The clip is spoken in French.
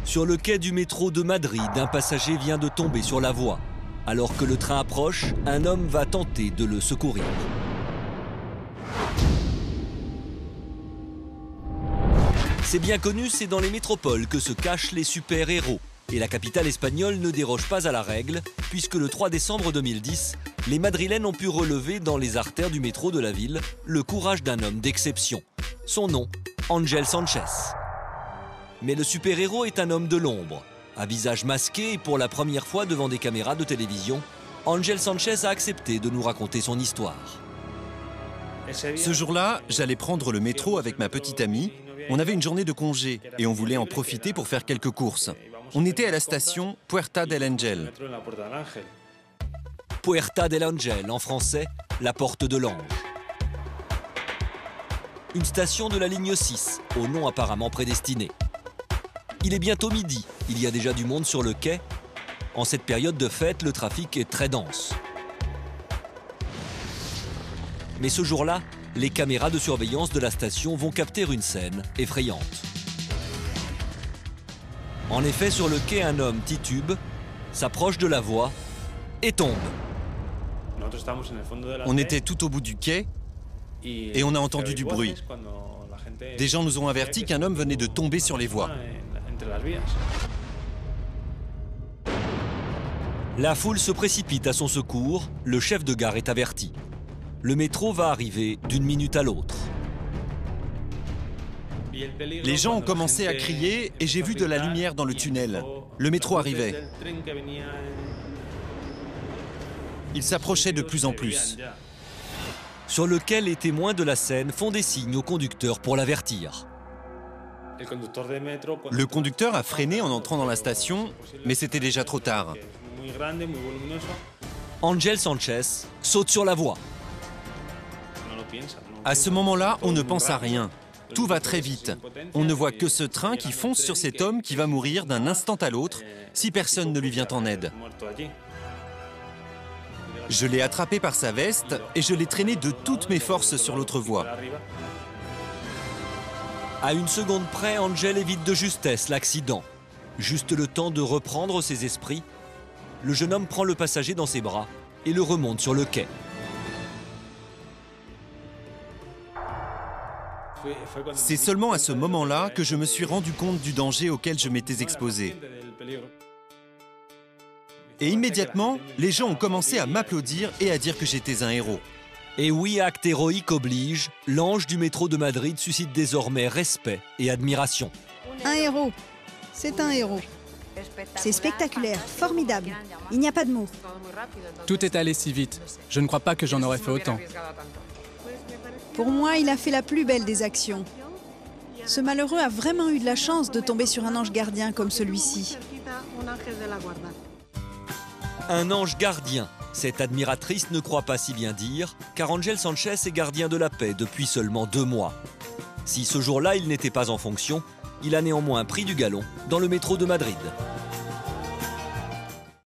Sur le quai du métro de Madrid, un passager vient de tomber sur la voie. Alors que le train approche, un homme va tenter de le secourir. C'est bien connu, c'est dans les métropoles que se cachent les super-héros. Et la capitale espagnole ne déroge pas à la règle, puisque le 3 décembre 2010, les Madrilènes ont pu relever dans les artères du métro de la ville le courage d'un homme d'exception. Son nom, Ángel Sánchez. Mais le super-héros est un homme de l'ombre. À visage masqué et pour la première fois devant des caméras de télévision, Ángel Sánchez a accepté de nous raconter son histoire. Ce jour-là, j'allais prendre le métro avec ma petite amie. On avait une journée de congé et on voulait en profiter pour faire quelques courses. On était à la station Puerta del Ángel. Puerta del Ángel, en français, la porte de l'ange. Une station de la ligne 6, au nom apparemment prédestiné. Il est bientôt midi, il y a déjà du monde sur le quai. En cette période de fête, le trafic est très dense. Mais ce jour-là, les caméras de surveillance de la station vont capter une scène effrayante. En effet, sur le quai, un homme titube, s'approche de la voie et tombe. On était tout au bout du quai et on a entendu du bruit. Des gens nous ont avertis qu'un homme venait de tomber sur les voies. La foule se précipite à son secours, le chef de gare est averti. Le métro va arriver d'une minute à l'autre. Les gens ont commencé à crier et j'ai vu de la lumière dans le tunnel. Le métro arrivait. Il s'approchait de plus en plus. Sur lequel les témoins de la scène font des signes au conducteur pour l'avertir. Le conducteur a freiné en entrant dans la station, mais c'était déjà trop tard. Ángel Sánchez saute sur la voie. À ce moment-là, on ne pense à rien. Tout va très vite. On ne voit que ce train qui fonce sur cet homme qui va mourir d'un instant à l'autre si personne ne lui vient en aide. Je l'ai attrapé par sa veste et je l'ai traîné de toutes mes forces sur l'autre voie. À une seconde près, Ángel évite de justesse l'accident. Juste le temps de reprendre ses esprits, le jeune homme prend le passager dans ses bras et le remonte sur le quai. C'est seulement à ce moment-là que je me suis rendu compte du danger auquel je m'étais exposé. Et immédiatement, les gens ont commencé à m'applaudir et à dire que j'étais un héros. Et oui, acte héroïque oblige, l'ange du métro de Madrid suscite désormais respect et admiration. Un héros, c'est un héros. C'est spectaculaire, formidable. Il n'y a pas de mots. Tout est allé si vite. Je ne crois pas que j'en aurais fait autant. Pour moi, il a fait la plus belle des actions. Ce malheureux a vraiment eu de la chance de tomber sur un ange gardien comme celui-ci. Un ange gardien. Cette admiratrice ne croit pas si bien dire, car Ángel Sánchez est gardien de la paix depuis seulement 2 mois. Si ce jour-là il n'était pas en fonction, il a néanmoins pris du galon dans le métro de Madrid.